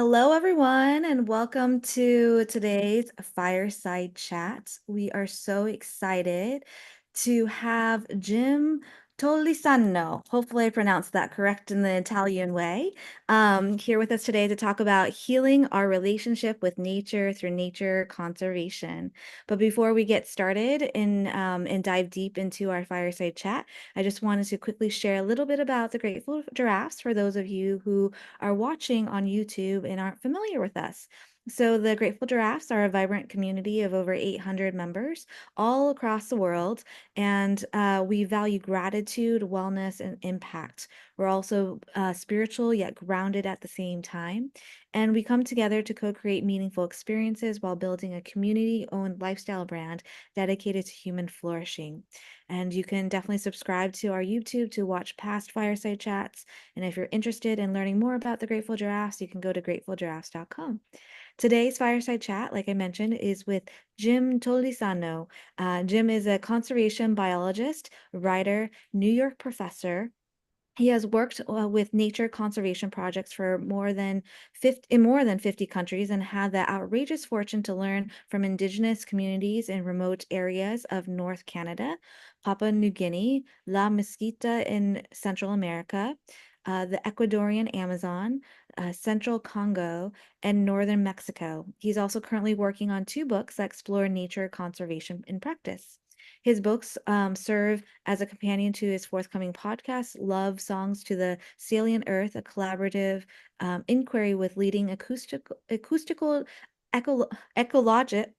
Hello, everyone, and welcome to today's fireside chat. We are so excited to have Jim Tolisano. Hopefully, I pronounced that correct in the Italian way. Here with us today to talk about healing our relationship with nature through nature conservation. But before we get started and dive deep into our fireside chat, I just wanted to quickly share a little bit about the Grateful Giraffes for those of you who are watching on YouTube and aren't familiar with us. So, the Grateful Giraffes are a vibrant community of over 800 members all across the world, and we value gratitude, wellness, and impact. We're also spiritual yet grounded at the same time, and we come together to co create meaningful experiences while building a community owned lifestyle brand dedicated to human flourishing. And you can definitely subscribe to our YouTube to watch past fireside chats, and if you're interested in learning more about the Grateful Giraffes, you can go to gratefulgiraffes.com. Today's fireside chat, like I mentioned, is with Jim Tolisano. Jim is a conservation biologist, writer, New York professor. He has worked with nature conservation projects for more than 50 countries and had the outrageous fortune to learn from indigenous communities in remote areas of North Canada, Papua New Guinea, La Mesquita in Central America, the Ecuadorian Amazon, Central Congo, and Northern Mexico. He's also currently working on two books that explore nature conservation in practice. His books serve as a companion to his forthcoming podcast, Love Songs to the Salient Earth, a collaborative inquiry with leading acoustical eco, ecologists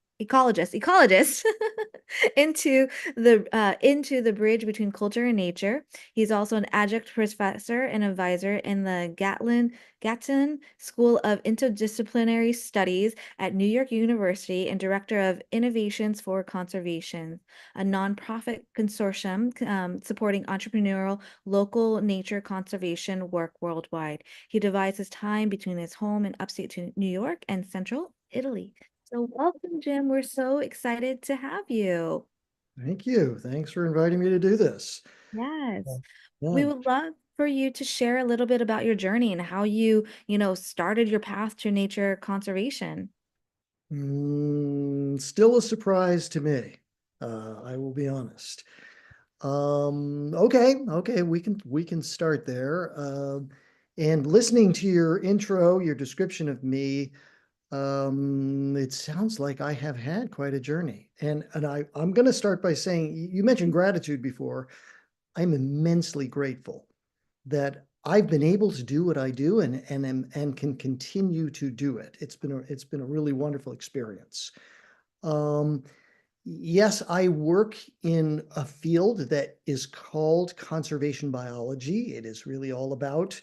into the bridge between culture and nature. He's also an adjunct professor and advisor in the Gatton School of Interdisciplinary Studies at New York University and director of Innovations for Conservation, a nonprofit consortium supporting entrepreneurial local nature conservation work worldwide. He divides his time between his home in upstate New York and central Italy. So, welcome, Jim. We're so excited to have you. Thank you. Thanks for inviting me to do this. Yes. We Yeah. would love for you to share a little bit about your journey and how you started your path to nature conservation. Still a surprise to me. I will be honest. Okay, we can start there. And listening to your intro, your description of me, it sounds like I have had quite a journey. And I'm going to start by saying you mentioned gratitude before. I'm immensely grateful that I've been able to do what I do and can continue to do it. It's been a really wonderful experience. Um, yes, I work in a field that is called conservation biology. It is really all about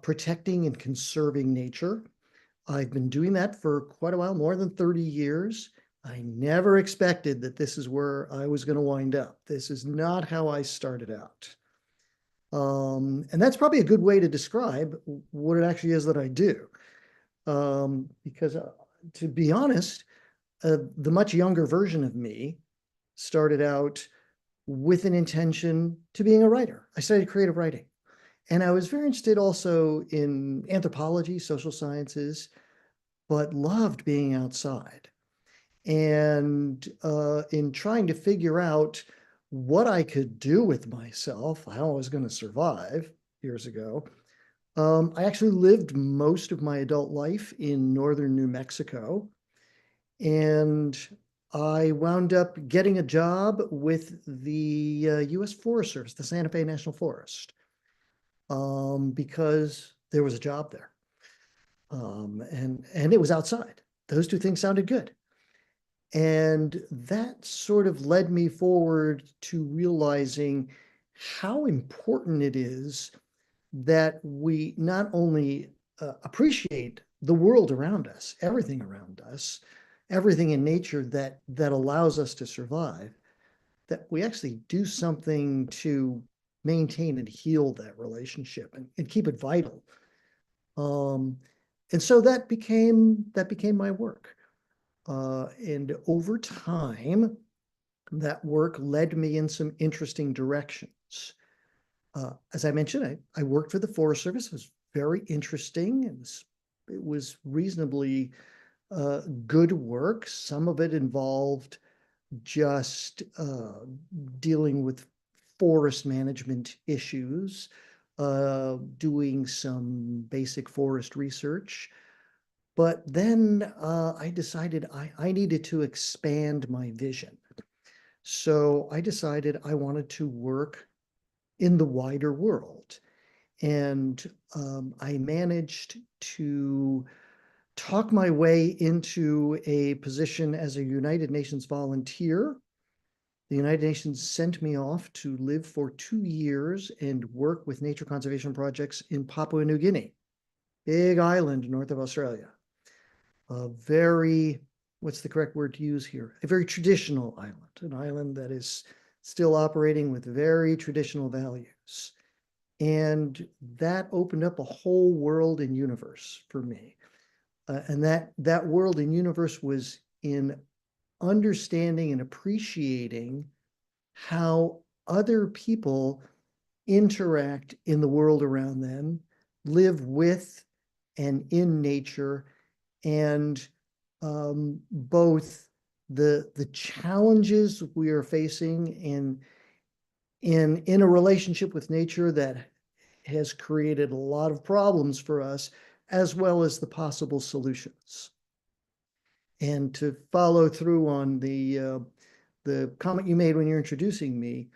protecting and conserving nature. I've been doing that for quite a while, more than 30 years. I never expected that this is where I was going to wind up. This is not how I started out. And that's probably a good way to describe what it actually is that I do. Because to be honest, the much younger version of me started out with an intention to being a writer. I studied creative writing. And I was very interested also in anthropology, social sciences, but loved being outside. And in trying to figure out what I could do with myself, how I was going to survive years ago, I actually lived most of my adult life in northern New Mexico. And I wound up getting a job with the US Forest Service, the Santa Fe National Forest, because there was a job there. And it was outside. Those two things sounded good. And that sort of led me forward to realizing how important it is that we not only appreciate the world around us, everything around us, everything in nature that allows us to survive, that we actually do something to maintain and heal that relationship and keep it vital. Um, and so that became my work. And over time, that work led me in some interesting directions. As I mentioned, I worked for the Forest Service. It was very interesting. It was it was reasonably good work. Some of it involved just dealing with forest management issues, doing some basic forest research. But then I decided I needed to expand my vision. So I decided I wanted to work in the wider world. And I managed to talk my way into a position as a United Nations volunteer. The United Nations sent me off to live for 2 years and work with nature conservation projects in Papua New Guinea, big island north of Australia. A very, what's the correct word to use here? A very traditional island, an island that is still operating with very traditional values. And that opened up a whole world and universe for me. And that world and universe was in understanding and appreciating how other people interact in the world around them, live with and in nature, and both the challenges we are facing in a relationship with nature that has created a lot of problems for us, as well as the possible solutions. And to follow through on the comment you made when you're introducing me,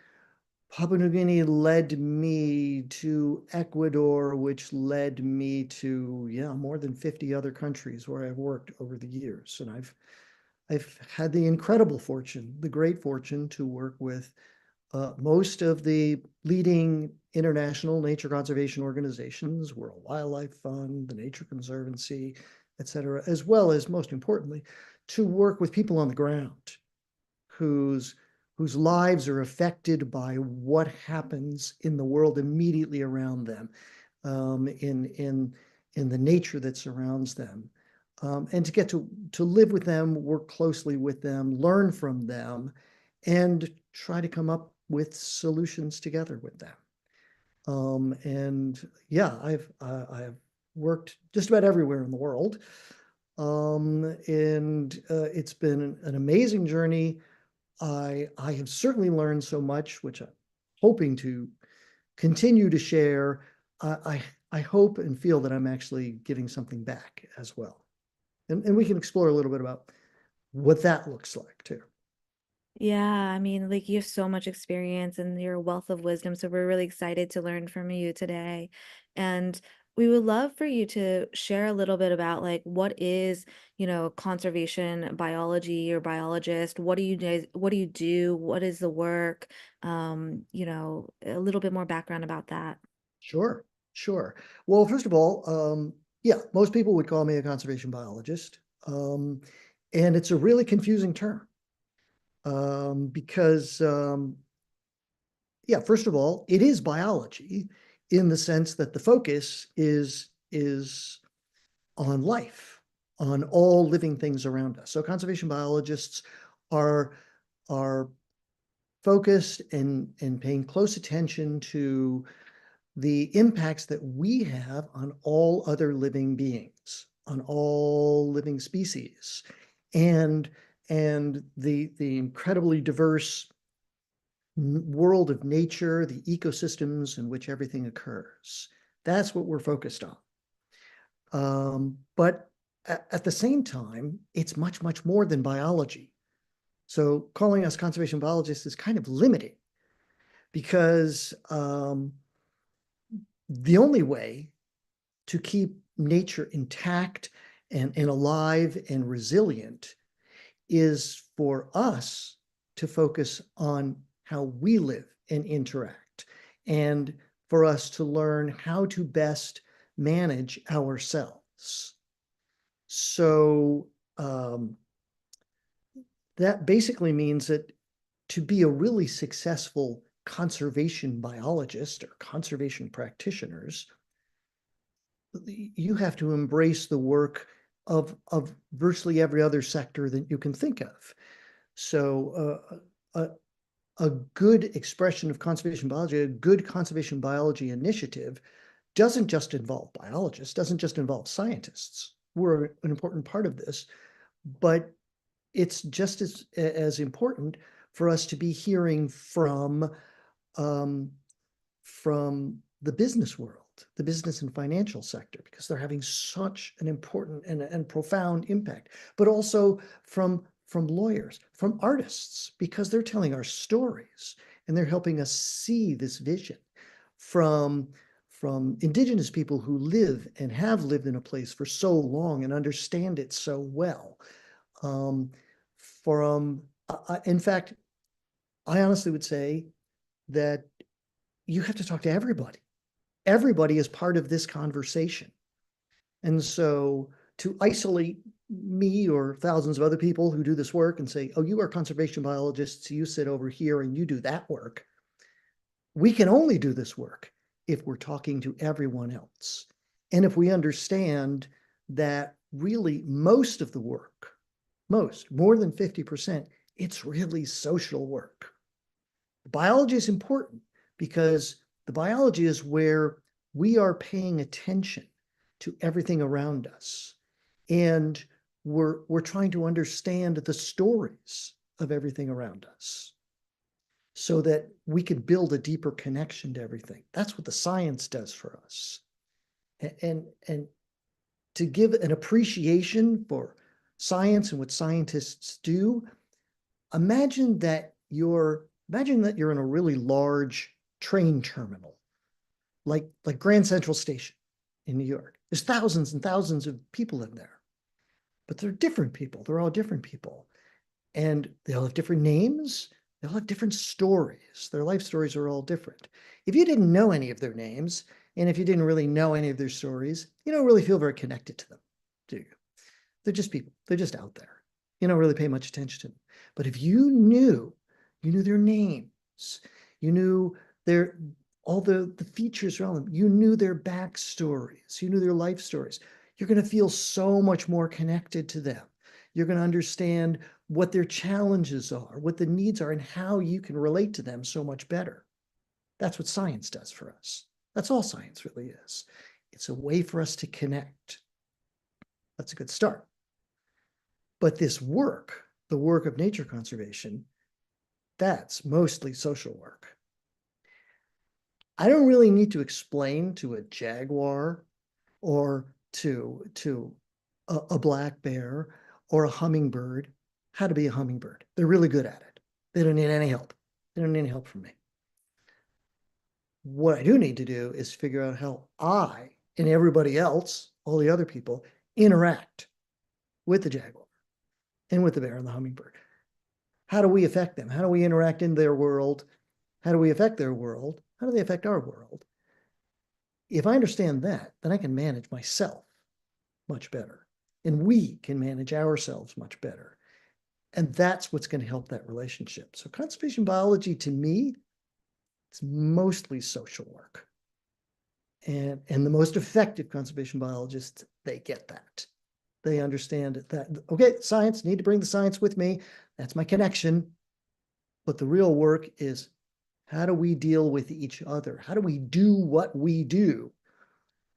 Papua New Guinea led me to Ecuador, which led me to, yeah, more than 50 other countries where I've worked over the years. And I've had the incredible fortune, the great fortune to work with most of the leading international nature conservation organizations, World Wildlife Fund, the Nature Conservancy, et cetera, as well as, most importantly, to work with people on the ground whose lives are affected by what happens in the world immediately around them, in the nature that surrounds them, and to get to live with them, work closely with them, learn from them, and try to come up with solutions together with them. And yeah, I've worked just about everywhere in the world, and it's been an amazing journey. I have certainly learned so much, which I'm hoping to continue to share. I hope and feel that I'm actually giving something back as well. And we can explore a little bit about what that looks like too. Yeah, I mean, like you have so much experience and your wealth of wisdom. So we're really excited to learn from you today. And we would love for you to share a little bit about like what is, conservation biology or biologist? What do you guys, what do you do? What is the work? A little bit more background about that. Sure, sure. Well, first of all, yeah, most people would call me a conservation biologist. Um, and it's a really confusing term, because yeah, first of all, it is biology in the sense that the focus is on life, on all living things around us. So conservation biologists are are focused and paying close attention to the impacts that we have on all other living beings, on all living species, and the incredibly diverse world of nature, the ecosystems in which everything occurs. That's what we're focused on. But at the same time, it's much, much more than biology. So calling us conservation biologists is kind of limiting because the only way to keep nature intact and alive and resilient is for us to focus on how we live and interact, and for us to learn how to best manage ourselves. So that basically means that to be a really successful conservation biologist or conservation practitioners, you have to embrace the work of virtually every other sector that you can think of. So a good expression of conservation biology, a good conservation biology initiative doesn't just involve biologists, doesn't just involve scientists. We're an important part of this, but it's just as important for us to be hearing um, from the business world, the business and financial sector, because they're having such an important and profound impact, but also from lawyers, from artists, because they're telling our stories and they're helping us see this vision from indigenous people who live and have lived in a place for so long and understand it so well. Um, from In fact, I honestly would say that you have to talk to everybody. Everybody is part of this conversation. And so to isolate me or thousands of other people who do this work and say, oh, you are conservation biologists, you sit over here and you do that work. We can only do this work if we're talking to everyone else. And if we understand that really most of the work, more than 50%, it's really social work. Biology is important because the biology is where we are paying attention to everything around us. And we're trying to understand the stories of everything around us so that we can build a deeper connection to everything. That's what the science does for us. And to give an appreciation for science and what scientists do, imagine that you're in a really large train terminal, like Grand Central Station in New York. There's thousands and thousands of people in there, but they're different people. They're all different people, and they all have different names. They all have different stories. Their life stories are all different. If you didn't know any of their names, and if you didn't really know any of their stories, you don't really feel very connected to them, do you? They're just people. They're just out there. You don't really pay much attention to them. But if you knew their names, you knew their all the features around them, you knew their backstories, you knew their life stories, you're going to feel so much more connected to them. You're going to understand what their challenges are, what the needs are, and how you can relate to them so much better. That's what science does for us. That's all science really is. It's a way for us to connect. That's a good start. But this work, the work of nature conservation, that's mostly social work. I don't really need to explain to a jaguar or to a black bear or a hummingbird how to be a hummingbird. They're really good at it. They don't need any help. They don't need any help from me. What I do need to do is figure out how I and everybody else, all the other people, interact with the jaguar and with the bear and the hummingbird. How do we affect them? How do we interact in their world? How do we affect their world? How do they affect our world? If I understand that, then I can manage myself much better. And we can manage ourselves much better. And that's what's going to help that relationship. So conservation biology to me, it's mostly social work. And the most effective conservation biologists, they get that. They understand that, okay, science, need to bring the science with me. That's my connection. But the real work is, how do we deal with each other? How do we do what we do?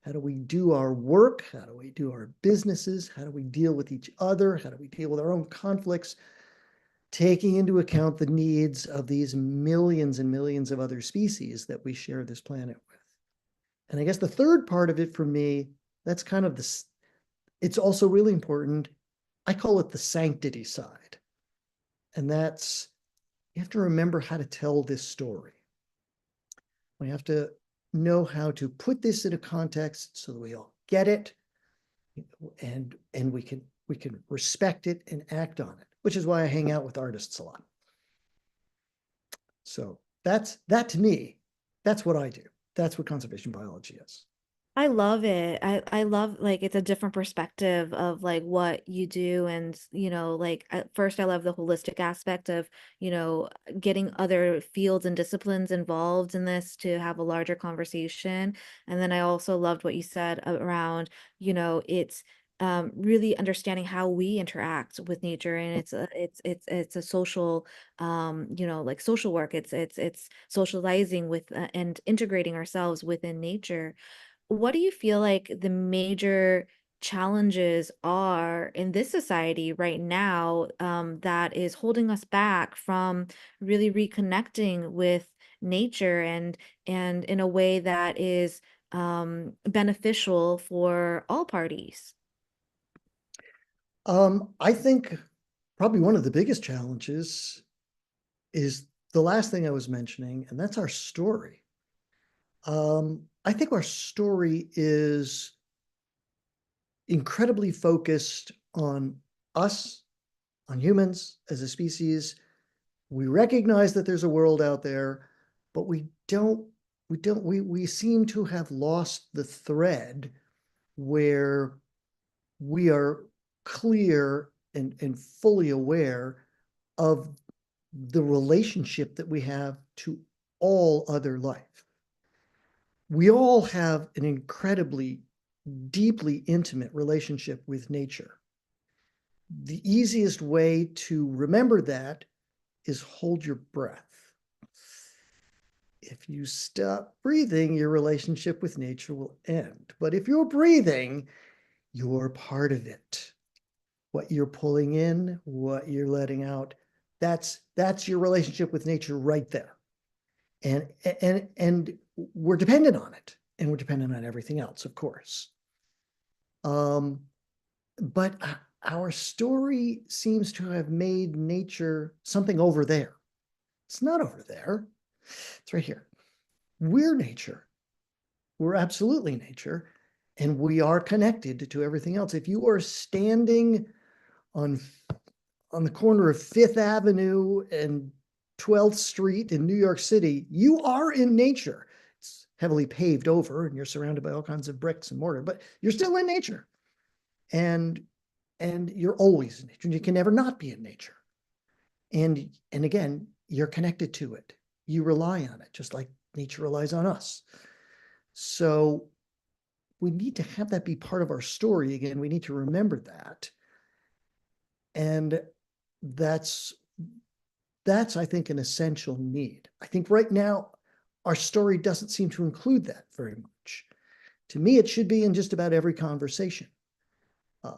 How do we do our work? How do we do our businesses? How do we deal with each other? How do we deal with our own conflicts? Taking into account the needs of these millions and millions of other species that we share this planet with. And I guess the third part of it for me, that's kind of this, it's also really important. I call it the sanctity side. And that's, you have to remember how to tell this story. We have to know how to put this in a context so that we all get it, and we can respect it and act on it, which is why I hang out with artists a lot. So that to me, that's what I do. That's what conservation biology is. I love it. I love like it's a different perspective of like what you do and like at first I love the holistic aspect of, getting other fields and disciplines involved in this to have a larger conversation. And then I also loved what you said around, it's really understanding how we interact with nature, and it's a social like social work. It's socializing with and integrating ourselves within nature. what do you feel like the major challenges are in this society right now, that is holding us back from really reconnecting with nature and in a way that is beneficial for all parties? I think probably one of the biggest challenges is the last thing I was mentioning, and that's our story. I think our story is incredibly focused on us, on humans as a species. We recognize that there's a world out there, but we seem to have lost the thread where we are clear and fully aware of the relationship that we have to all other life. We all have an incredibly deeply intimate relationship with nature. The easiest way to remember that is hold your breath. If you stop breathing, your relationship with nature will end. But if you're breathing, you're part of it. What you're pulling in, what you're letting out, that's your relationship with nature right there. And we're dependent on it, and we're dependent on everything else, of course. Um, but our story seems to have made nature something over there. It's not over there. It's right here. We're nature. We're absolutely nature, and we are connected to everything else. If you are standing on on the corner of Fifth Avenue and 12th Street in New York City, you are in nature. It's heavily paved over, and you're surrounded by all kinds of bricks and mortar, but you're still in nature, and and you're always in nature. You can never not be in nature, and again, you're connected to it. You rely on it, just like nature relies on us. So we need to have that be part of our story again. We need to remember that. And that's I think an essential need. I think right now our story doesn't seem to include that very much. To me, it should be in just about every conversation. Uh,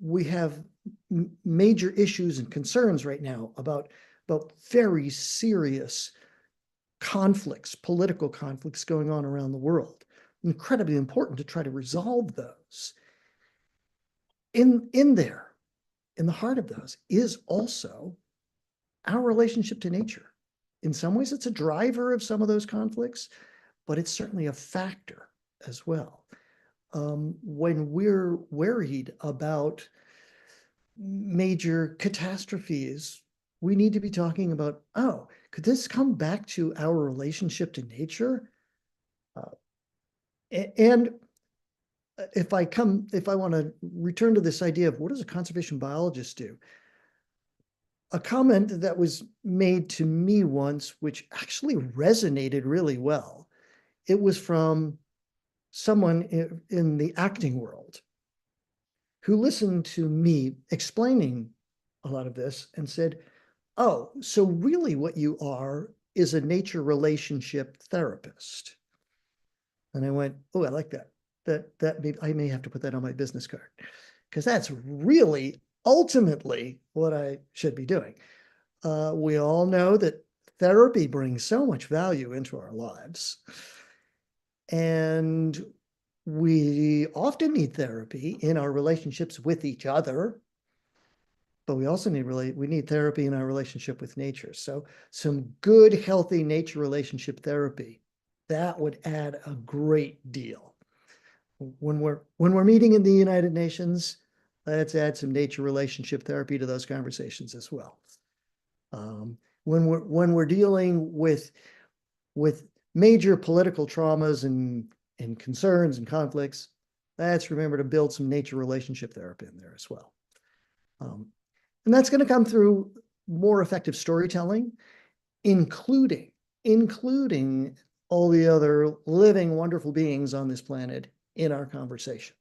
we have major issues and concerns right now about very serious conflicts, political conflicts going on around the world. Incredibly important to try to resolve those. In there, in the heart of those, is also our relationship to nature. In some ways, it's a driver of some of those conflicts, but it's certainly a factor as well. When we're worried about major catastrophes, we need to be talking about, oh, could this come back to our relationship to nature? Uh, and if I want to return to this idea of what does a conservation biologist do? A comment that was made to me once, which actually resonated really well. It was from someone in the acting world who listened to me explaining a lot of this and said, oh, so really what you are is a nature relationship therapist. And I went, oh, I like that. I may have to put that on my business card because that's really ultimately what I should be doing. We all know that therapy brings so much value into our lives. And we often need therapy in our relationships with each other, but we also need therapy in our relationship with nature. So some good, healthy nature relationship therapy, that would add a great deal. When we're meeting in the United Nations, let's add some nature relationship therapy to those conversations as well. When we're dealing with major political traumas and concerns and conflicts, let's remember to build some nature relationship therapy in there as well. And that's going to come through more effective storytelling, including all the other living, wonderful beings on this planet in our conversation.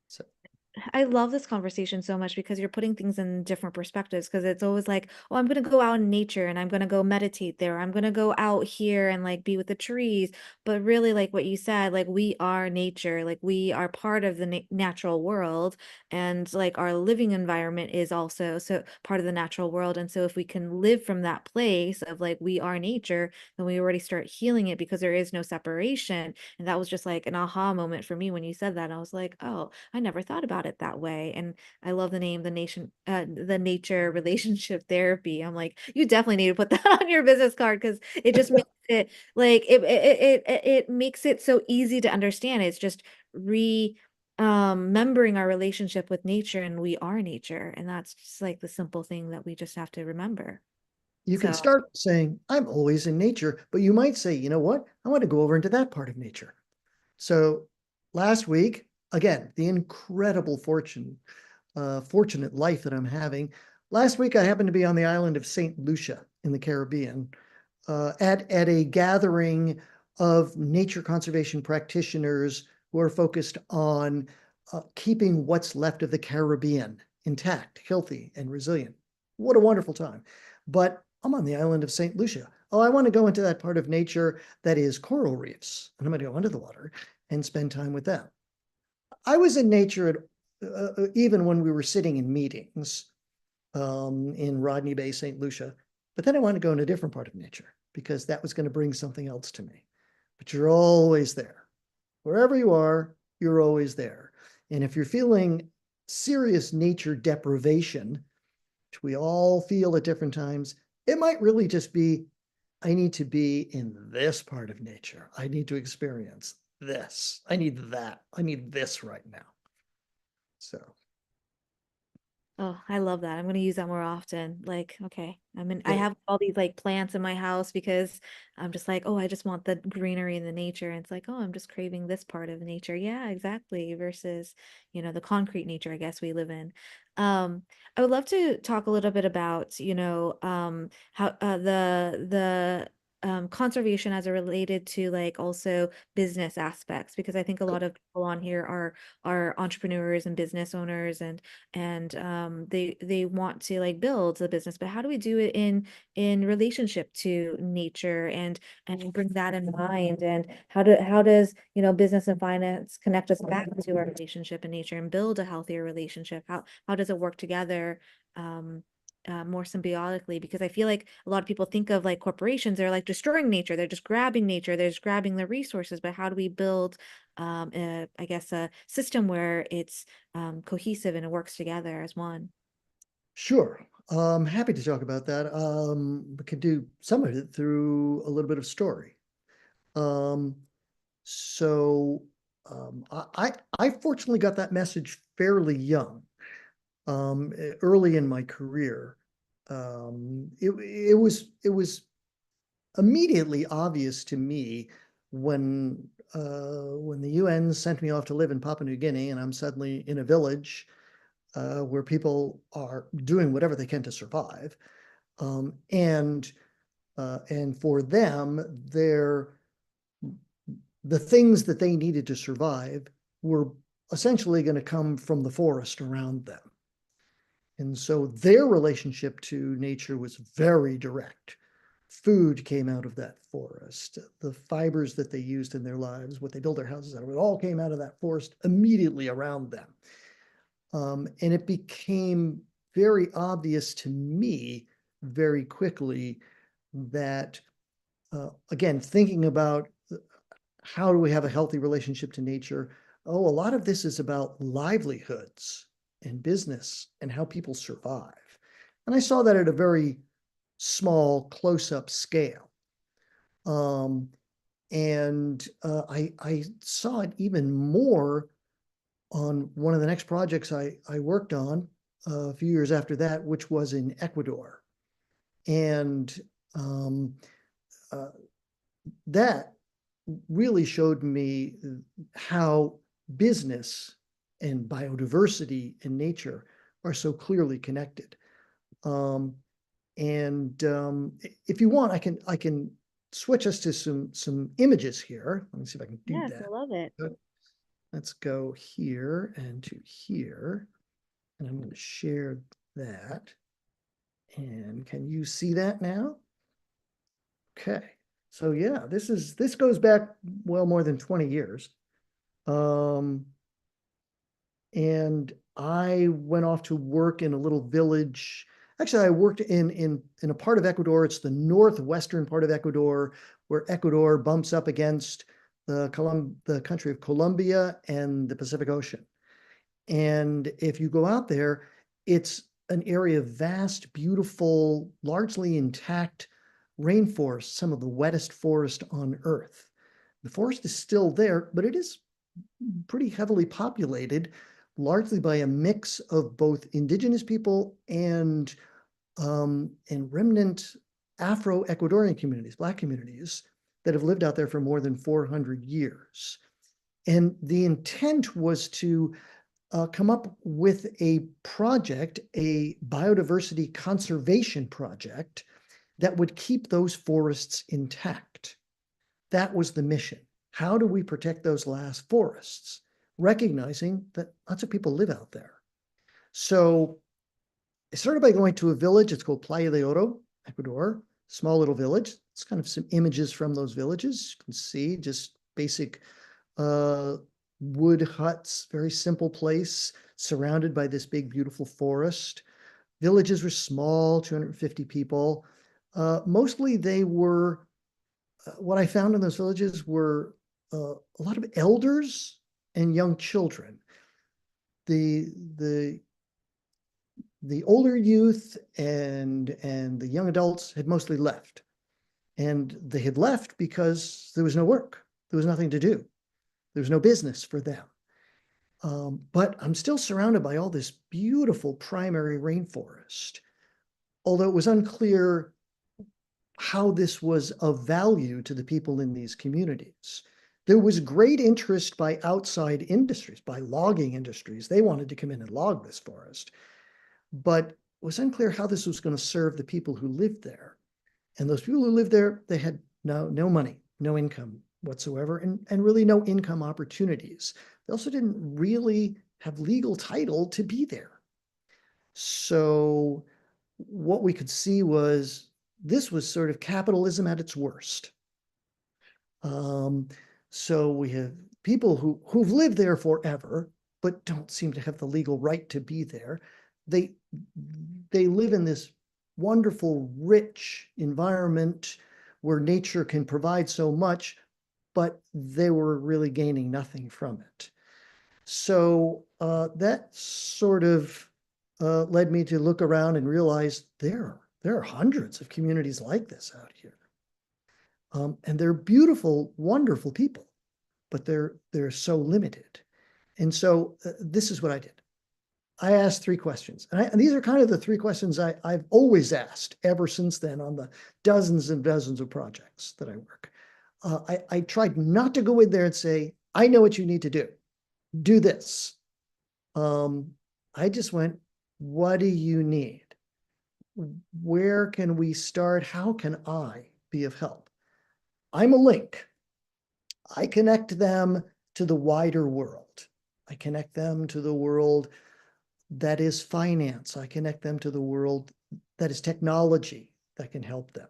So I love this conversation so much because you're putting things in different perspectives. Because it's always like, oh, I'm going to go out in nature and I'm going to go meditate there. I'm going to go out here and like be with the trees. But really, like what you said, like we are nature, like we are part of the natural world. And like our living environment is also so part of the natural world. And so if we can live from that place of like we are nature, then we already start healing it because there is no separation. And that was just like an aha moment for me when you said that. I was like, oh, I never thought about it that way. And I love the name, the nature relationship therapy. I'm like, you definitely need to put that on your business card because it just makes it like it makes it so easy to understand. It's just remembering our relationship with nature, and we are nature. And that's just like the simple thing that we just have to remember. You can So, start saying, I'm always in nature, but you might say, you know what? I want to go over into that part of nature. So last week, again, the incredible fortunate life that I'm having. Last week, I happened to be on the island of St. Lucia in the Caribbean at a gathering of nature conservation practitioners who are focused on keeping what's left of the Caribbean intact, healthy, and resilient. What a wonderful time. But I'm on the island of St. Lucia. Oh, I want to go into that part of nature that is coral reefs, and I'm going to go under the water and spend time with them. I was in nature even when we were sitting in meetings in Rodney Bay, St. Lucia. But then I wanted to go in a different part of nature because that was going to bring something else to me. But you're always there. Wherever you are, you're always there. And if you're feeling serious nature deprivation, which we all feel at different times, it might really just be, I need to be in this part of nature. I need to experience this. I need that. I need this right now. So, oh, I love that. I'm gonna use that more often. Like, okay, I yeah, have all these like plants in my house because I'm just like, oh, I just want the greenery and the nature. And it's like, oh, I'm just craving this part of nature. Yeah, exactly. Versus, the concrete nature, I guess we live in. Um, I would love to talk a little bit about, how the conservation as it related to like also business aspects, because I think a lot of people on here are entrepreneurs and business owners, and they want to like build the business, but how do we do it in relationship to nature, and bring that in mind, and how does business and finance connect us back to our relationship in nature and build a healthier relationship? How does it work together, um more symbiotically? Because I feel like a lot of people think of like corporations, they're like destroying nature, they're just grabbing nature, they're just grabbing the resources, but how do we build I guess a system where it's cohesive and it works together as one? sure. Happy to talk about that. We could do some of it through a little bit of story. Um, so I fortunately got that message fairly young, early in my career. It was immediately obvious to me when the UN sent me off to live in Papua New Guinea, and I'm suddenly in a village where people are doing whatever they can to survive, and for them, the things that they needed to survive were essentially going to come from the forest around them. And so their relationship to nature was very direct. Food came out of that forest. The fibers that they used in their lives, what they built their houses out of, it all came out of that forest immediately around them. And it became very obvious to me very quickly that, again, thinking about how do we have a healthy relationship to nature? Oh, a lot of this is about livelihoods and business and how people survive. And I saw that at a very small, close up scale. Um, and I saw it even more on one of the next projects I worked on a few years after that, which was in Ecuador. And um, uh, that really showed me how business and biodiversity and nature are so clearly connected. Um, and if you want, I can switch us to some images here. Let me see if I can do Yes, I that. love it. Let's go here and to here. And I'm going to share that. And can you see that now? Okay. So yeah, this goes back well more than 20 years. Um, and I went off to work in a little village. Actually, I worked in a part of Ecuador. It's the northwestern part of Ecuador, where Ecuador bumps up against the country of Colombia and the Pacific Ocean. And if you go out there, it's an area of vast, beautiful, largely intact rainforest, some of the wettest forest on Earth. The forest is still there, but it is pretty heavily populated, largely by a mix of both indigenous people and remnant Afro-Ecuadorian communities, Black communities that have lived out there for more than 400 years. And the intent was to come up with a project, a biodiversity conservation project that would keep those forests intact. That was the mission. How do we protect those last forests? Recognizing that lots of people live out there. So I started by going to a village. It's called Playa de Oro, Ecuador, small little village. It's kind of some images from those villages. You can see just basic uh, wood huts, very simple place, surrounded by this big, beautiful forest. Villages were small, 250 people. Mostly they were, what I found in those villages were a lot of elders and young children. The, the, the older youth and the young adults had mostly left. And they had left because there was no work. There was nothing to do. There was no business for them. But I'm still surrounded by all this beautiful primary rainforest, although it was unclear how this was of value to the people in these communities. There was great interest by outside industries, by logging industries. They wanted to come in and log this forest, but it was unclear how this was going to serve the people who lived there. And those people who lived there, they had no money, no income whatsoever, and really no income opportunities. They also didn't really have legal title to be there. So what we could see was this was sort of capitalism at its worst. Um, so we have people who've lived there forever, but don't seem to have the legal right to be there. They they live in this wonderful, rich environment where nature can provide so much, but they were really gaining nothing from it. So that sort of led me to look around and realize there are hundreds of communities like this out here. And they're beautiful, wonderful people, but they're so limited. And so this is what I did. I asked three questions. And these are kind of the three questions I've always asked ever since then on the dozens and dozens of projects that I work. I tried not to go in there and say, I know what you need to do. Do this. I just went, what do you need? Where can we start? How can I be of help? I'm a link. I connect them to the wider world. I connect them to the world that is finance. I connect them to the world that is technology that can help them.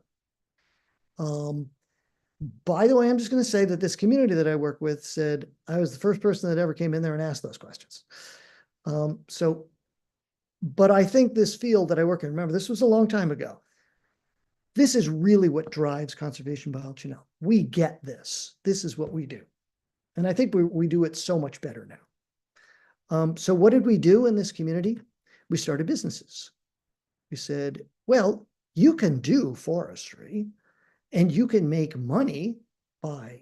By the way, I'm just going to say that this community that I work with said I was the first person that ever came in there and asked those questions. But I think this field that I work in, remember, this was a long time ago. This is really what drives conservation biology now. We get this. This is what we do. And I think we do it so much better now. So what did we do in this community? We started businesses. We said, well, you can do forestry and you can make money by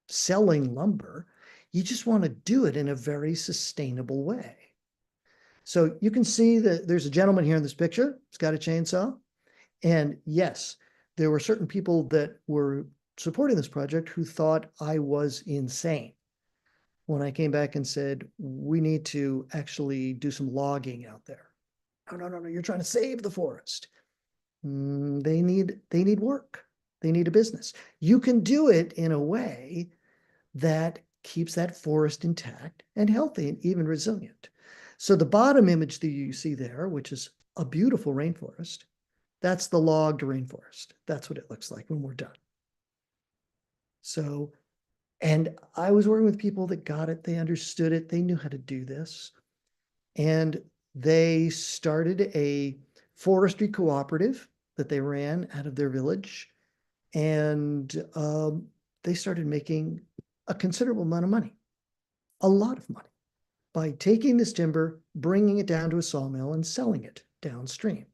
selling lumber. You just want to do it in a very sustainable way. So you can see that there's a gentleman here in this picture. He's got a chainsaw. And yes, there were certain people that were supporting this project who thought I was insane when I came back and said, we need to actually do some logging out there. No, you're trying to save the forest. They need work. They need a business. You can do it in a way that keeps that forest intact and healthy and even resilient. So the bottom image that you see there, which is a beautiful rainforest, that's the logged rainforest. That's what it looks like when we're done. So, and I was working with people that got it, they understood it, they knew how to do this. And they started a forestry cooperative that they ran out of their village. And they started making a considerable amount of money, a lot of money, by taking this timber, bringing it down to a sawmill and selling it downstream.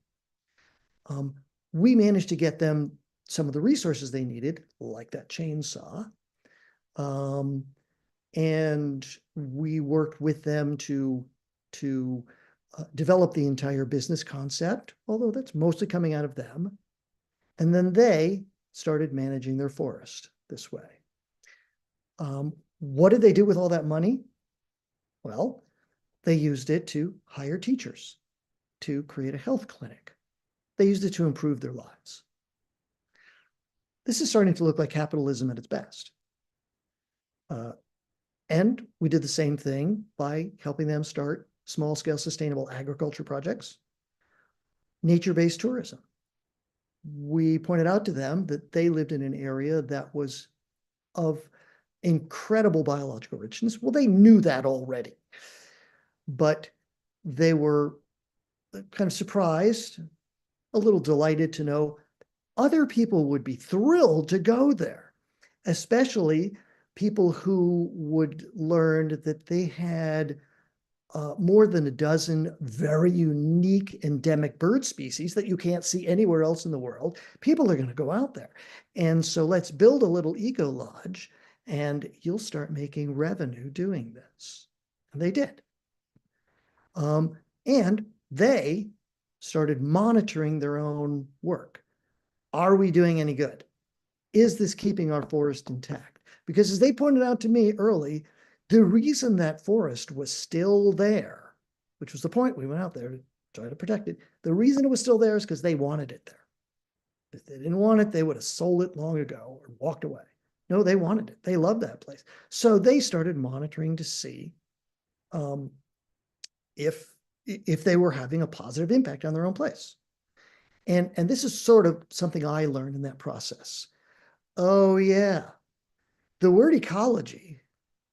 Um, we managed to get them some of the resources they needed, like that chainsaw. Um, and we worked with them to develop the entire business concept, although that's mostly coming out of them. And then they started managing their forest this way. What did they do with all that money? Well, they used it to hire teachers, to create a health clinic. They used it to improve their lives. This is starting to look like capitalism at its best. And we did the same thing by helping them start small-scale sustainable agriculture projects, nature-based tourism. We pointed out to them that they lived in an area that was of incredible biological richness. Well, they knew that already, but they were kind of surprised, a little delighted to know other people would be thrilled to go there, especially people who would learn that they had more than a dozen very unique endemic bird species that you can't see anywhere else in the world. People are going to go out there. And so let's build a little eco lodge and you'll start making revenue doing this. And they did. And they started monitoring their own work. Are we doing any good? Is this keeping our forest intact? Because as they pointed out to me early, the reason that forest was still there, which was the point, we went out there to try to protect it. The reason it was still there is because they wanted it there. If they didn't want it, they would have sold it long ago or walked away. No, they wanted it. They loved that place. So they started monitoring to see if they were having a positive impact on their own place. And this is sort of something I learned in that process. Oh, yeah. The word ecology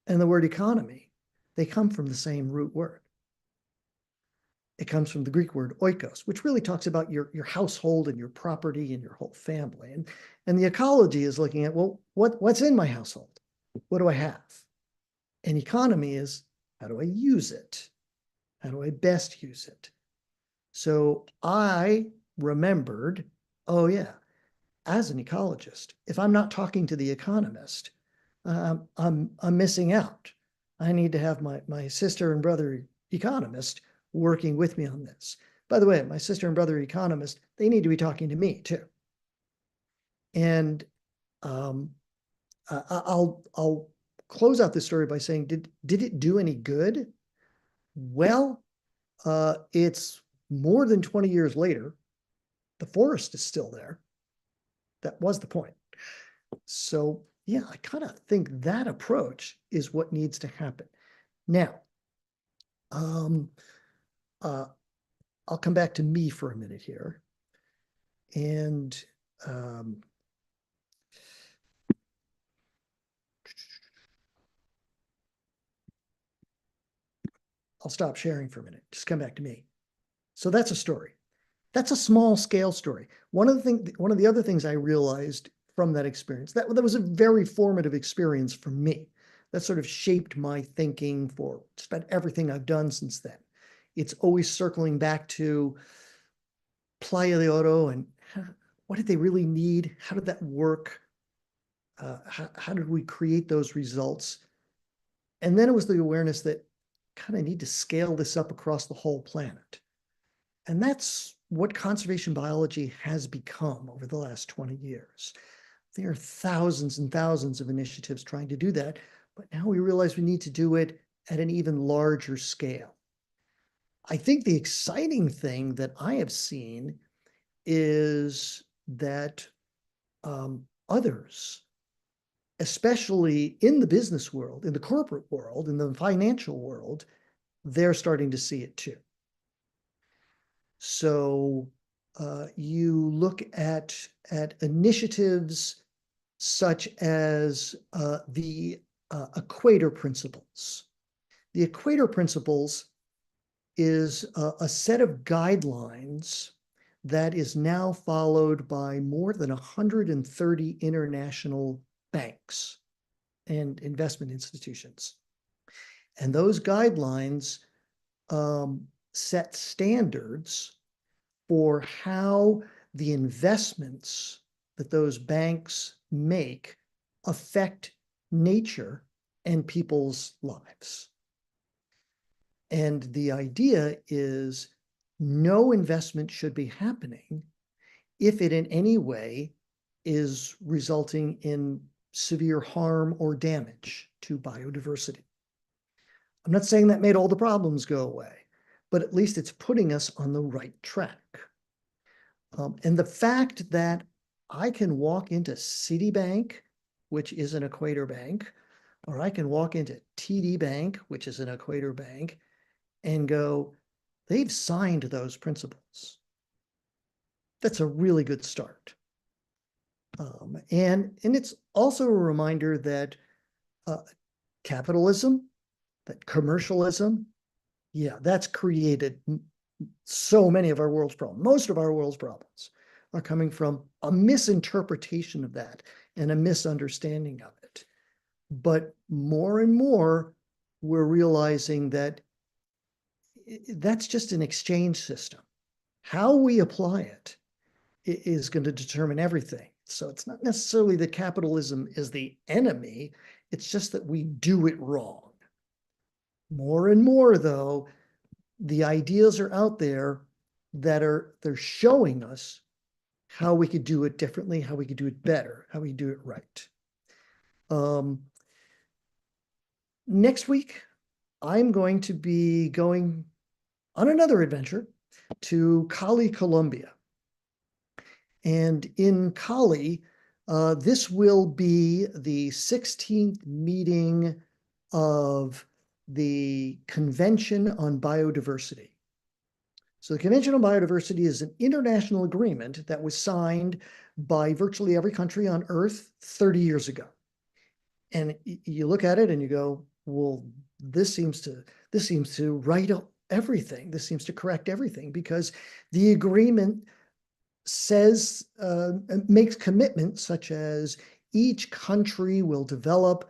and the word economy, they come from the same root word. It comes from the Greek word oikos, which really talks about your household and your property and your whole family. And the ecology is looking at, well, what's in my household? What do I have? And economy is, how do I use it? How do I best use it? So I remembered, oh yeah, as an ecologist, if I'm not talking to the economist, I'm missing out. I need to have my sister and brother economist working with me on this. By the way, my sister and brother economist, they need to be talking to me too. And I'll close out this story by saying, did it do any good? Well, it's more than 20 years later. The forest is still there. That was the point. So yeah, I kind of think that approach is what needs to happen. Now, I'll come back to me for a minute here. And I'll stop sharing for a minute. Just come back to me. So that's a story. That's a small scale story. One of the other things I realized from that experience, that was a very formative experience for me. That sort of shaped my thinking for just about everything I've done since then. It's always circling back to Playa de Oro and what did they really need? How did that work? How did we create those results? And then it was the awareness that kind of need to scale this up across the whole planet. And that's what conservation biology has become over the last 20 years. There are thousands and thousands of initiatives trying to do that, but now we realize we need to do it at an even larger scale. I think the exciting thing that I have seen is that others especially in the business world, in the corporate world, in the financial world, they're starting to see it too. So you look at initiatives such as the Equator Principles. The Equator Principles is a set of guidelines that is now followed by more than 130 international banks and investment institutions. And those guidelines set standards for how the investments that those banks make affect nature and people's lives. And the idea is no investment should be happening if it in any way is resulting in severe harm or damage to biodiversity. I'm not saying that made all the problems go away, but at least it's putting us on the right track. And the fact that I can walk into Citibank, which is an Equator bank, or I can walk into TD Bank, which is an Equator bank, and go, they've signed those principles. That's a really good start. And it's also a reminder that capitalism, that commercialism, yeah, that's created so many of our world's problems. Most of our world's problems are coming from a misinterpretation of that and a misunderstanding of it. But more and more, we're realizing that that's just an exchange system. How we apply it is going to determine everything. So it's not necessarily that capitalism is the enemy, it's just that we do it wrong. More and more, though, the ideas are out there that they're showing us how we could do it differently, how we could do it better, how we do it right. Next week, I'm going to be going on another adventure to Cali, Colombia. And in Cali, this will be the 16th meeting of the Convention on Biodiversity. So the Convention on Biodiversity is an international agreement that was signed by virtually every country on Earth 30 years ago. And you look at it and you go, well, this seems to write everything. This seems to correct everything, because the agreement says, makes commitments such as each country will develop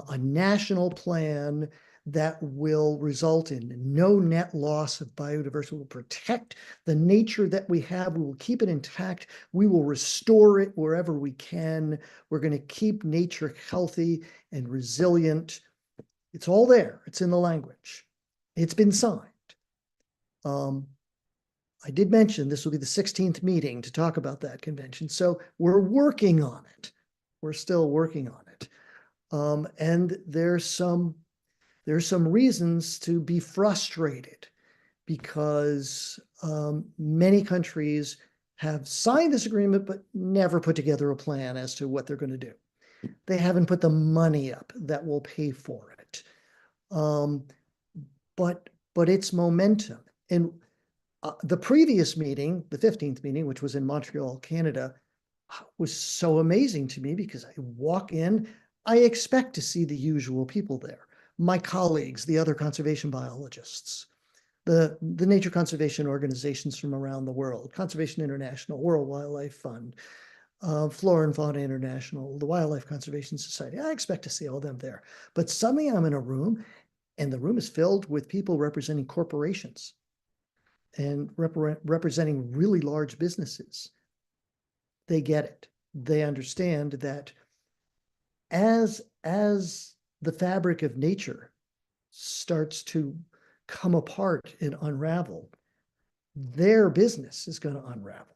a national plan that will result in no net loss of biodiversity. We'll protect the nature that we have. We will keep it intact. We will restore it wherever we can. We're going to keep nature healthy and resilient. It's all there. It's in the language. It's been signed. I did mention this will be the 16th meeting to talk about that convention. So we're working on it. We're still working on it. And there's some reasons to be frustrated, because many countries have signed this agreement but never put together a plan as to what they're going to do. They haven't put the money up that will pay for it. But it's momentum. And the previous meeting, the 15th meeting, which was in Montreal, Canada, was so amazing to me, because I walk in, I expect to see the usual people there. My colleagues, the other conservation biologists, the nature conservation organizations from around the world, Conservation International, World Wildlife Fund, Flora and Fauna International, the Wildlife Conservation Society. I expect to see all them there. But suddenly I'm in a room, and the room is filled with people representing corporations and representing really large businesses. They get it. They understand that as the fabric of nature starts to come apart and unravel, their business is going to unravel.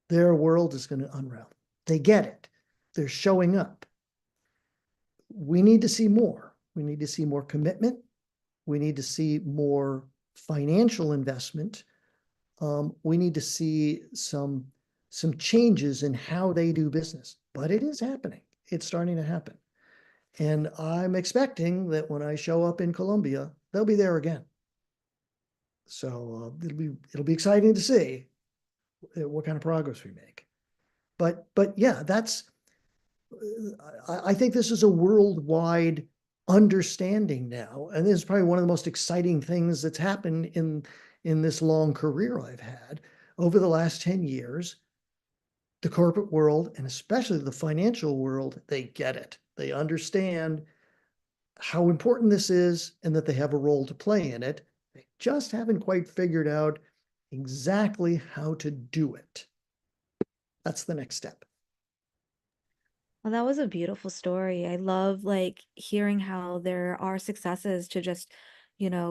Their world is going to unravel. They get it. They're showing up. We need to see more. We need to see more commitment. We need to see more financial investment. We need to see some changes in how they do business. But it is happening. it's starting to happen. And I'm expecting that when I show up in Colombia, they'll be there again. So it'll be exciting to see what kind of progress we make. But yeah, that's I think this is a worldwide understanding now, and this is probably one of the most exciting things that's happened in this long career I've had over the last 10 years. The corporate world and especially the financial world, they get it. They understand how important this is and that they have a role to play in it. They just haven't quite figured out exactly how to do it. That's the next step. Well, that was a beautiful story. I love like hearing how there are successes to just,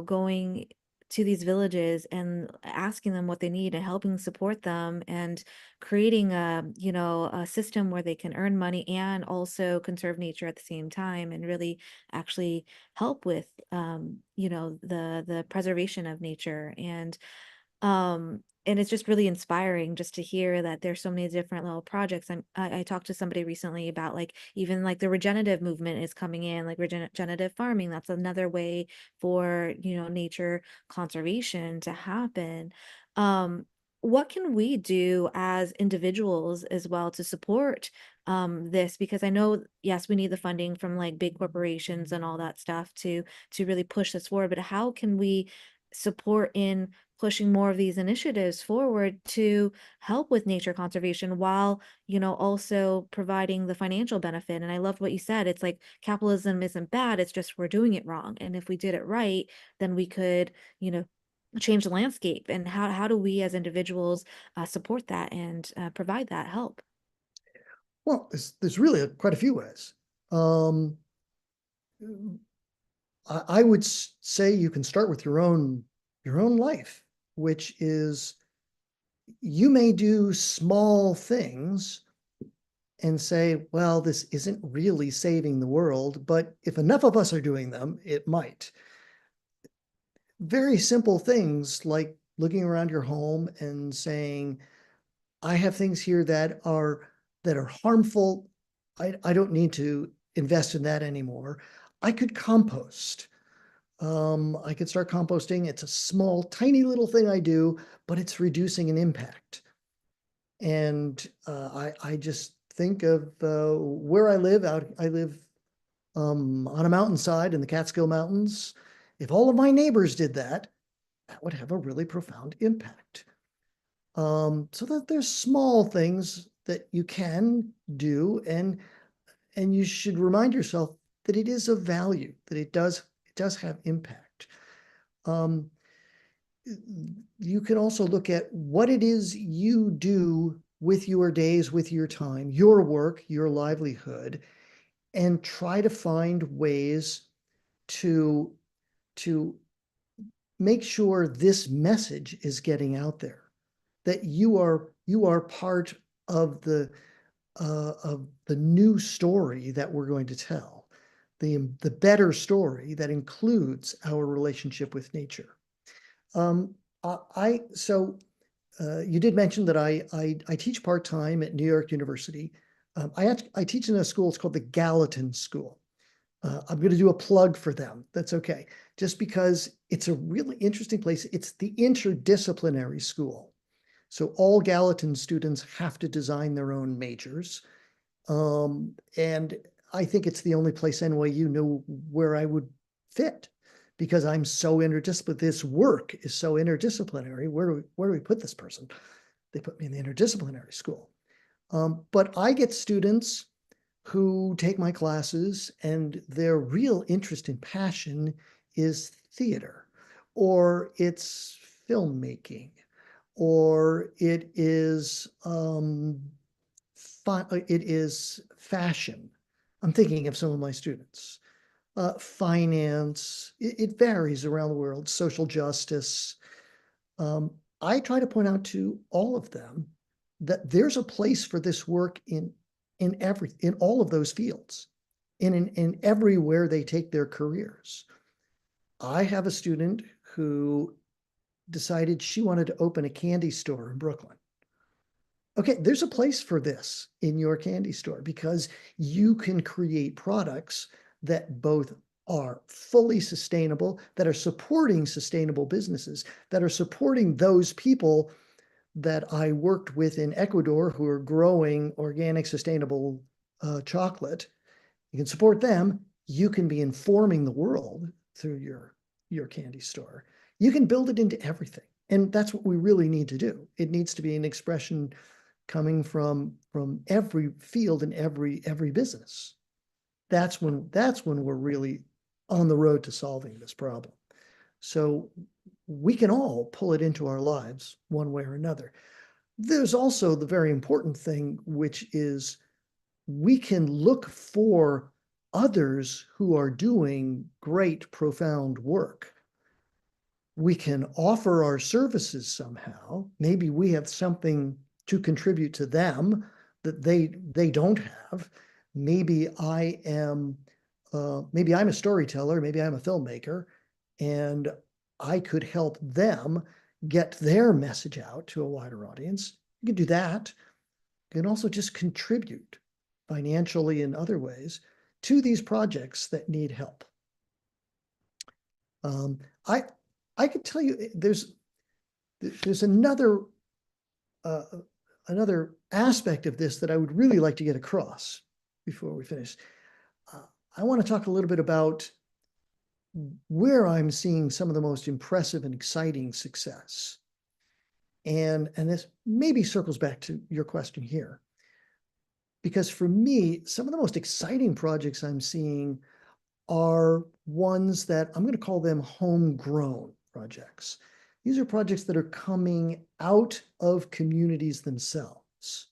going to these villages and asking them what they need and helping support them and creating a system where they can earn money and also conserve nature at the same time and really actually help with the preservation of nature. And it's just really inspiring just to hear that there's so many different little projects. I talked to somebody recently about like even like the regenerative movement is coming in, like regenerative farming. That's another way for, nature conservation to happen. Um, what can we do as individuals as well to support this? Because I know, yes, we need the funding from like big corporations and all that stuff to really push this forward, but how can we support in pushing more of these initiatives forward to help with nature conservation while, also providing the financial benefit? And I loved what you said. It's like capitalism isn't bad, it's just we're doing it wrong. And if we did it right, then we could, change the landscape. And how do we as individuals support that and provide that help? Well, there's really quite a few ways. Um, I would say you can start with your own life, which is you may do small things and say, well, this isn't really saving the world, but if enough of us are doing them, it might. Very simple things like looking around your home and saying, I have things here that are harmful. I don't need to invest in that anymore. I could compost. I could start composting. It's a small, tiny little thing I do, but it's reducing an impact. And I just think of where I live. I live on a mountainside in the Catskill Mountains. If all of my neighbors did that, that would have a really profound impact. So that there's small things that you can do, and you should remind yourself that it is of value, that it does have impact. Um, you can also look at what it is you do with your days, with your time, your work, your livelihood, and try to find ways to to make sure this message is getting out there, that you are part of the new story that we're going to tell, the better story that includes our relationship with nature. Um, I so You did mention that I teach part time at New York University. I teach in a school. It's called the Gallatin School. I'm going to do a plug for them. That's okay. Just because it's a really interesting place. It's the interdisciplinary school. So all Gallatin students have to design their own majors. And I think it's the only place NYU knew where I would fit because I'm so interdisciplinary. This work is so interdisciplinary. Where do we put this person? They put me in the interdisciplinary school. But I get students who take my classes and their real interest and passion is theater, or it's filmmaking, or it is fashion. I'm thinking of some of my students. Finance, it varies around the world, social justice. Um, I try to point out to all of them that there's a place for this work in all of those fields, in everywhere they take their careers. I have a student who decided she wanted to open a candy store in Brooklyn. Okay, there's a place for this in your candy store because you can create products that both are fully sustainable, that are supporting sustainable businesses, that are supporting those people that I worked with in Ecuador who are growing organic, sustainable chocolate. You can support them. You can be informing the world through your candy store. You can build it into everything. And that's what we really need to do. It needs to be an expression coming from every field and every business. That's when we're really on the road to solving this problem. So we can all pull it into our lives one way or another. There's also the very important thing, which is we can look for others who are doing great, profound work. We can offer our services somehow. Maybe we have something to contribute to them that they don't have. Maybe I am maybe I'm a storyteller, maybe I'm a filmmaker, and I could help them get their message out to a wider audience. You can do that. You can also just contribute financially in other ways to these projects that need help. Um, I I could tell you there's uh, another aspect of this that I would really like to get across before we finish. Uh, I want to talk a little bit about where I'm seeing some of the most impressive and exciting success. And this maybe circles back to your question here. Because for me, some of the most exciting projects I'm seeing are ones that I'm going to call them homegrown projects. These are projects that are coming out of communities themselves.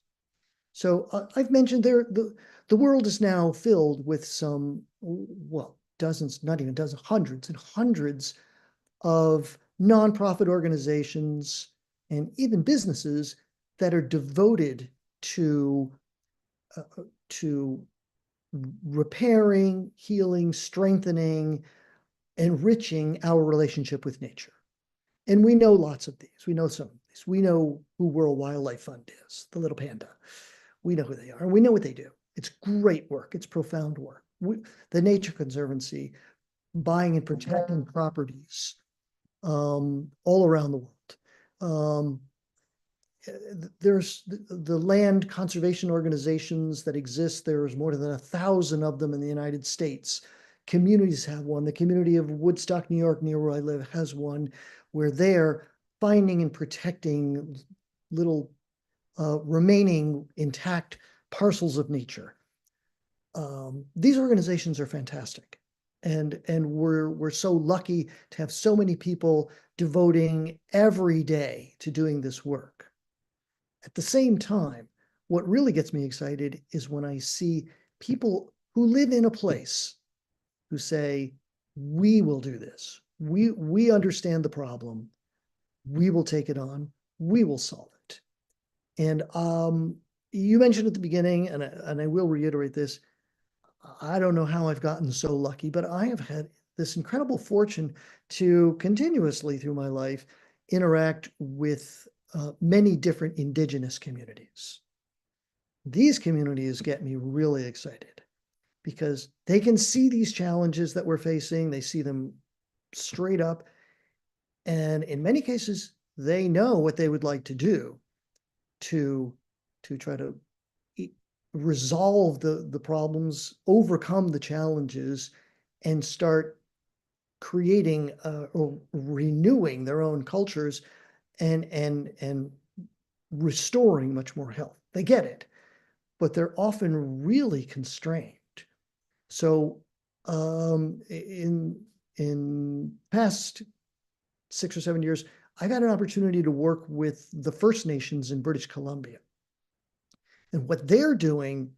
So I've mentioned the world is now filled with some, well, dozens, not even dozens, hundreds and hundreds of nonprofit organizations and even businesses that are devoted to to repairing, healing, strengthening, enriching our relationship with nature. And we know lots of these. We know some of these. We know who World Wildlife Fund is, the little panda. We know who they are, and we know what they do. It's great work. It's profound work. The Nature Conservancy, buying and protecting properties all around the world. There's the land conservation organizations that exist. There's more than 1,000 of them in the United States. Communities have one. The community of Woodstock, New York, near where I live, has one where they're finding and protecting little remaining intact parcels of nature. These organizations are fantastic. And we're so lucky to have so many people devoting every day to doing this work. At the same time, what really gets me excited is when I see people who live in a place who say, we will do this. We understand the problem. We will take it on. We will solve it. And you mentioned at the beginning, and I will reiterate this, I don't know how I've gotten so lucky, but I have had this incredible fortune to continuously through my life interact with many different indigenous communities. These communities get me really excited because they can see these challenges that we're facing. They see them straight up. And in many cases, they know what they would like to do to, to try to resolve the problems, overcome the challenges, and start creating or renewing their own cultures and restoring much more health. They get it, but they're often really constrained. So in past 6 or 7 years, I've had an opportunity to work with the First Nations in British Columbia. And what they're doing,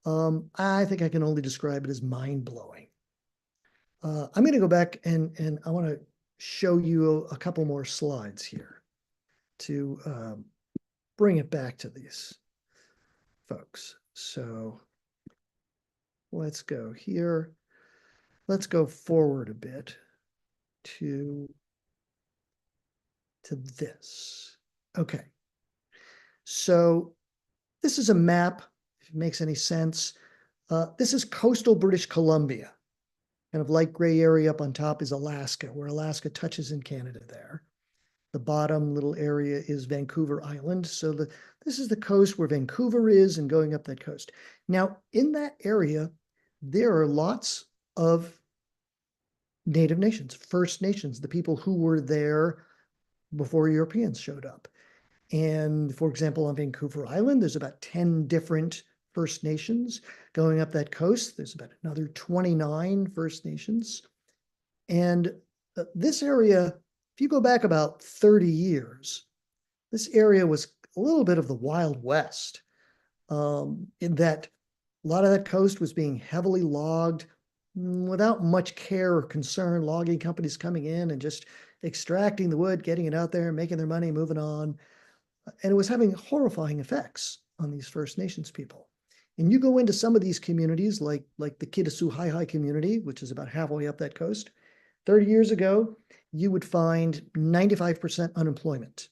I think I can only describe it as mind-blowing. I'm going to go back and I want to show you a couple more slides here to bring it back to these folks. So let's go here. Let's go forward a bit to this. Okay. So this is a map, if it makes any sense. This is coastal British Columbia. Kind of light gray area up on top is Alaska, where Alaska touches in Canada there. The bottom little area is Vancouver Island. So this is the coast where Vancouver is and going up that coast. Now, in that area, there are lots of Native nations, First Nations, the people who were there before Europeans showed up. And for example, on Vancouver Island, there's about 10 different First Nations. Going up that coast, there's about another 29 First Nations. And this area, if you go back about 30 years, this area was a little bit of the Wild West, in that a lot of that coast was being heavily logged without much care or concern, logging companies coming in and just extracting the wood, getting it out there, making their money, moving on. And it was having horrifying effects on these First Nations people. And you go into some of these communities, like the Kitasoo community, which is about halfway up that coast. 30 years ago, you would find 95% unemployment.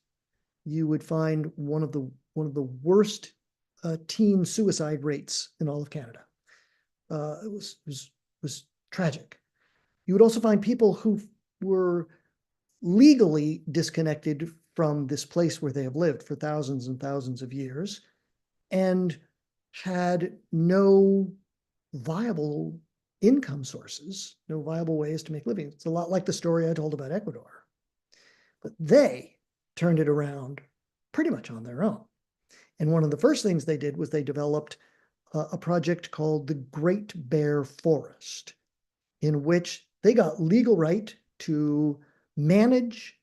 You would find one of the worst teen suicide rates in all of Canada. It was tragic. You would also find people who were legally disconnected from this place where they have lived for thousands and thousands of years and had no viable income sources, no viable ways to make living. It's a lot like the story I told about Ecuador. But they turned it around pretty much on their own. And one of the first things they did was they developed a project called the Great Bear Forest, in which they got legal right to manage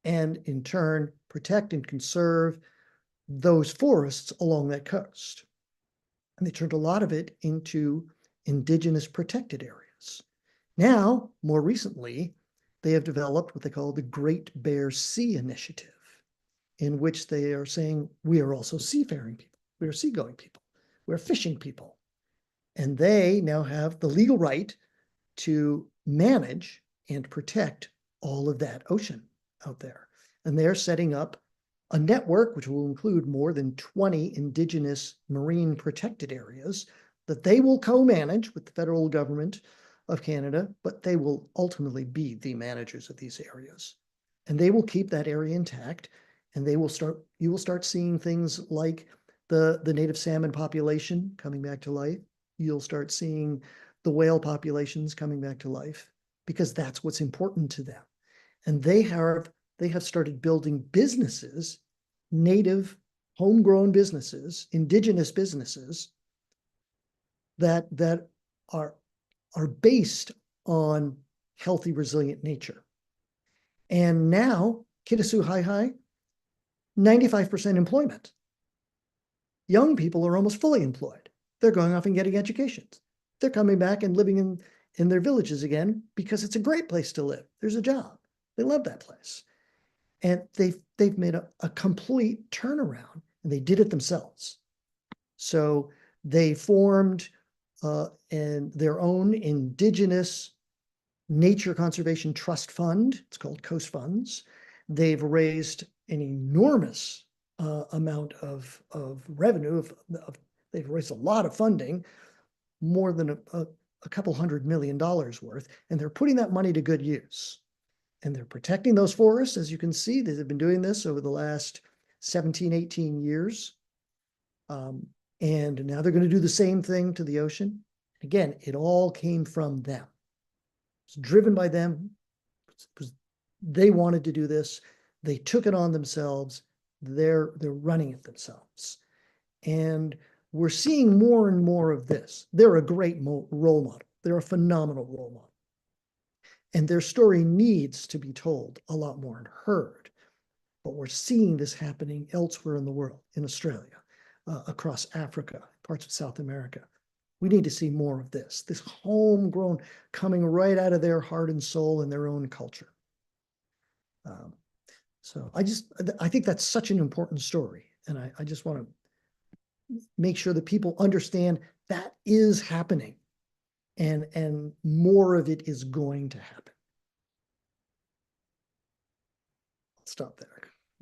and in turn protect and conserve those forests along that coast. And they turned a lot of it into indigenous protected areas. Now, more recently, they have developed what they call the Great Bear Sea Initiative, in which they are saying, we are also seafaring people, we are seagoing people, we're fishing people. And they now have the legal right to manage and protect all of that ocean out there. And they're setting up a network which will include more than 20 indigenous marine protected areas that they will co-manage with the federal government of Canada, but they will ultimately be the managers of these areas. And they will keep that area intact, and you will start seeing things like the native salmon population coming back to life. You'll start seeing the whale populations coming back to life, because that's what's important to them. And they have started building businesses, native, homegrown businesses, indigenous businesses that are based on healthy, resilient nature. And now, Kitasoo 95% employment. Young people are almost fully employed. They're going off and getting educations. They're coming back and living in their villages again because it's a great place to live. There's a job. They love that place. And they've made a complete turnaround, and they did it themselves. So they formed their own indigenous nature conservation trust fund. It's called Coast Funds. They've raised an enormous amount of revenue. They've raised a lot of funding, more than a couple $100 million worth, and they're putting that money to good use. And they're protecting those forests. As you can see, they've been doing this over the last 17, 18 years. And now they're going to do the same thing to the ocean. Again, it all came from them. It's driven by them. They wanted to do this. They took it on themselves. They're running it themselves. And we're seeing more and more of this. They're a great role model. They're a phenomenal role model. And their story needs to be told a lot more and heard. But we're seeing this happening elsewhere in the world, in Australia, across Africa, parts of South America. We need to see more of this homegrown, coming right out of their heart and soul and their own culture. So I think that's such an important story. And I just want to make sure that people understand that is happening, and more of it is going to happen. I'll stop there.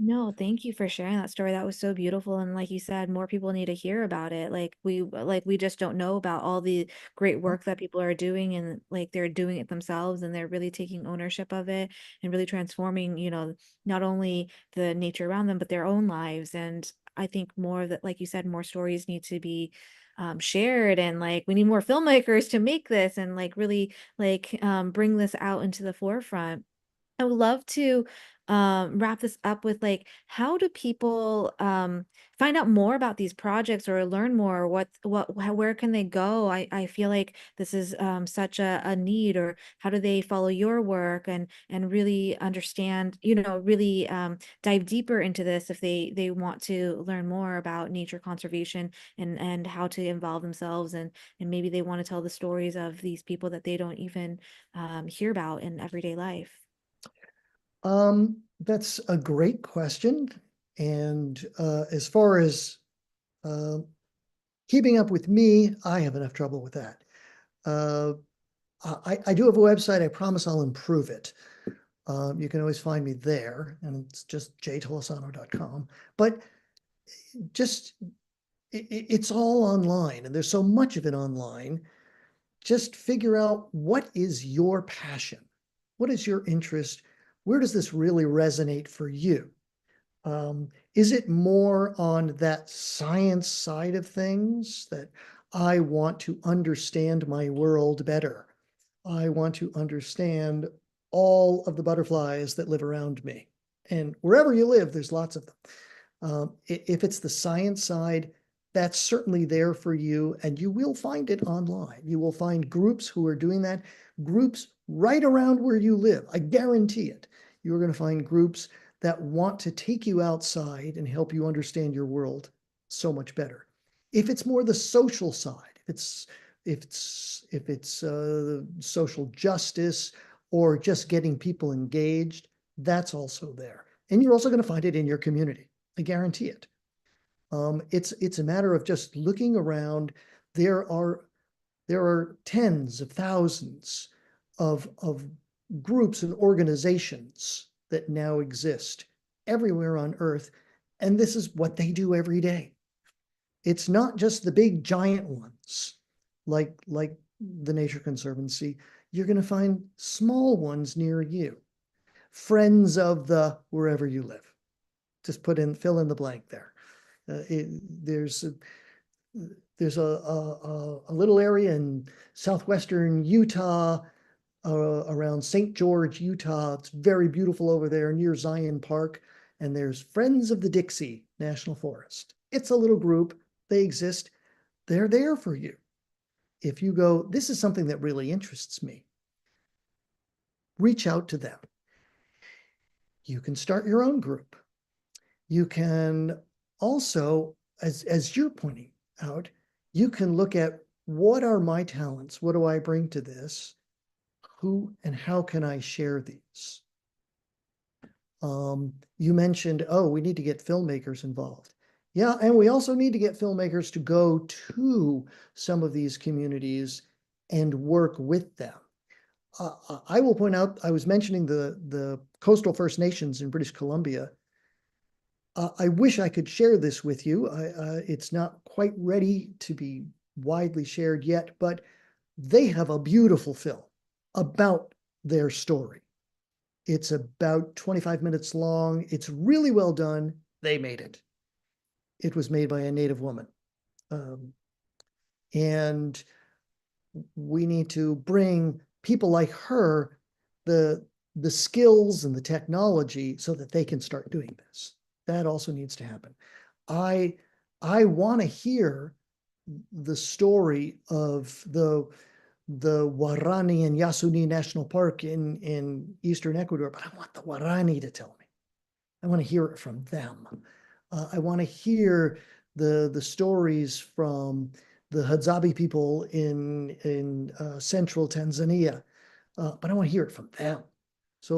No, thank you for sharing that story. That was so beautiful. And like you said, more people need to hear about it. Like we just don't know about all the great work that people are doing, and like they're doing it themselves, and they're really taking ownership of it and really transforming, not only the nature around them, but their own lives. And I think more of that, like you said, more stories need to be shared, and like we need more filmmakers to make this and like really bring this out into the forefront. I would love to wrap this up with like, how do people find out more about these projects or learn more? Where can they go? I feel like this is such a need. Or how do they follow your work and really understand, really dive deeper into this if they want to learn more about nature conservation and how to involve themselves, and maybe they want to tell the stories of these people that they don't even hear about in everyday life. That's a great question. And as far as uh, keeping up with me, I have enough trouble with that. Uh, I do have a website. I promise I'll improve it. You can always find me there, and it's just jtolisano.com. But just it's all online, and there's so much of it online. Just figure out what is your passion, what is your interest, where does this really resonate for you? Is it more on that science side of things that I want to understand my world better? I want to understand all of the butterflies that live around me. And wherever you live, there's lots of them. If it's the science side, that's certainly there for you, and you will find it online. You will find groups who are doing that, groups right around where you live. I guarantee it. You're going to find groups that want to take you outside and help you understand your world so much better. If it's more the social side, if it's social justice or just getting people engaged, that's also there. And you're also going to find it in your community. I guarantee it. It's a matter of just looking around. There are there are tens of thousands of groups and organizations that now exist everywhere on Earth, and this is what they do every day. It's not just the big giant ones like the Nature Conservancy. You're going to find small ones near you, friends of the wherever you live. Just fill in the blank there. There's a little area in southwestern Utah, around St. George, Utah. It's very beautiful over there near Zion Park. And there's Friends of the Dixie National Forest. It's a little group. They exist. They're there for you. If you go, this is something that really interests me, reach out to them. You can start your own group. You can also, as you're pointing out, you can look at what are my talents? What do I bring to this? Who and how can I share these? You mentioned, oh, we need to get filmmakers involved. Yeah, and we also need to get filmmakers to go to some of these communities and work with them. I will point out, I was mentioning the coastal First Nations in British Columbia. I wish I could share this with you. It's not quite ready to be widely shared yet, but they have a beautiful film about their story. It's about 25 minutes long. It's really well done. They made it. It was made by a Native woman. Um, and we need to bring people like her the the skills and the technology so that they can start doing this. That also needs to happen. I I want to hear the story of the Warani and Yasuni National Park in eastern Ecuador, but I want the Warani to tell me. I want to hear it from them. I want to hear the stories from the Hadzabe people in central Tanzania, but I want to hear it from them. So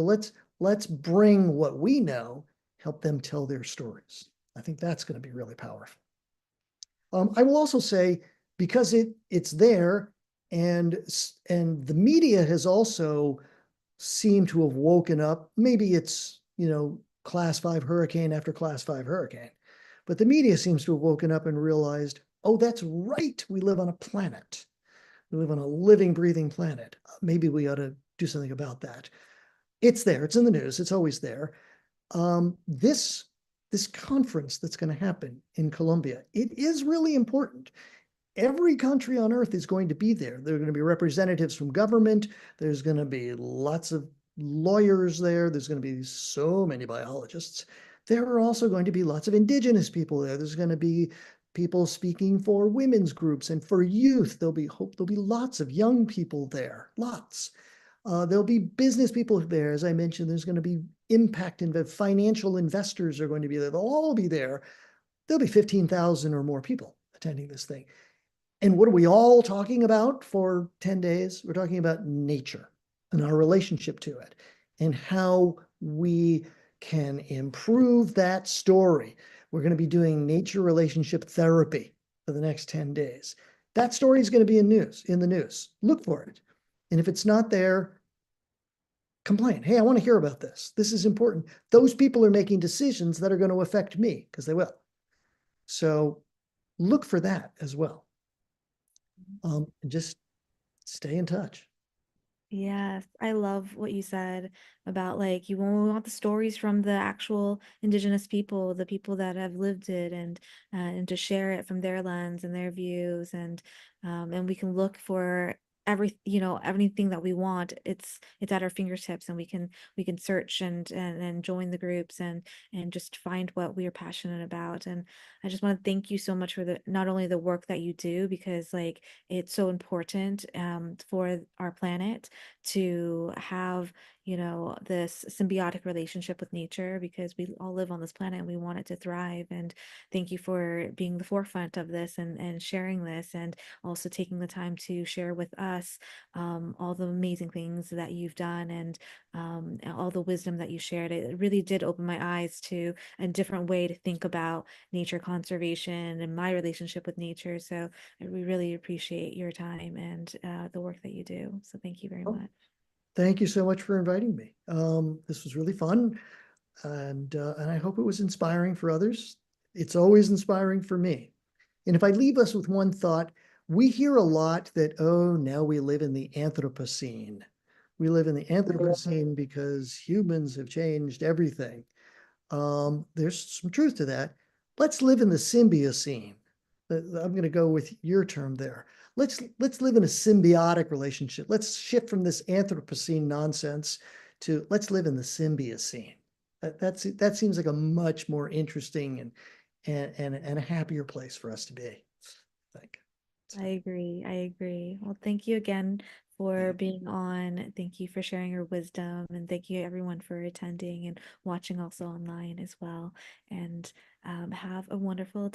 let's bring what we know, help them tell their stories. I think that's going to be really powerful. I will also say, because it's there, and and the media has also seemed to have woken up. Maybe it's class 5 hurricane after class 5 hurricane. But the media seems to have woken up and realized, oh, that's right. We live on a planet. We live on a living, breathing planet. Maybe we ought to do something about that. It's there. It's in the news. It's always there. This conference that's going to happen in Colombia, it is really important. Every country on earth is going to be there. There are going to be representatives from government. There's going to be lots of lawyers there. There's going to be so many biologists. There are also going to be lots of indigenous people there. There's going to be people speaking for women's groups and for youth. There'll be lots of young people there, lots. There'll be business people there. As I mentioned, there's going to be impact and financial investors are going to be there. They'll all be there. There'll be 15,000 or more people attending this thing. And what are we all talking about for 10 days? We're talking about nature and our relationship to it and how we can improve that story. We're going to be doing nature relationship therapy for the next 10 days. That story is going to be in the news. Look for it. And if it's not there, complain. Hey, I want to hear about this. This is important. Those people are making decisions that are going to affect me because they will. So look for that as well. Just stay in touch. Yes, I love what you said about like you want the stories from the actual indigenous people, the people that have lived it, and to share it from their lens and their views, and we can look for everything that we want. It's at our fingertips, and we can search and join the groups and just find what we are passionate about. And I just want to thank you so much for the not only the work that you do because like it's so important for our planet to have this symbiotic relationship with nature because we all live on this planet and we want it to thrive. And thank you for being the forefront of this and sharing this, and also taking the time to share with us all the amazing things that you've done, and all the wisdom that you shared. It really did open my eyes to a different way to think about nature conservation and my relationship with nature. So we really appreciate your time and the work that you do. So thank you very Oh, much. thank you so much for inviting me. This was really fun, and I hope it was inspiring for others. It's always inspiring for me. And if I leave us with one thought, we hear a lot that, oh, now we live in the Anthropocene. We live in the Anthropocene because humans have changed everything. There's some truth to that. Let's live in the symbiocene. I'm going to go with your term there. Let's live in a symbiotic relationship. Let's shift from this Anthropocene nonsense to let's live in the symbiocene. That seems like a much more interesting and a happier place for us to be. I think. I agree. I agree. Well, thank you again for being on. Thank you for sharing your wisdom. And thank you everyone for attending and watching also online as well. And have a wonderful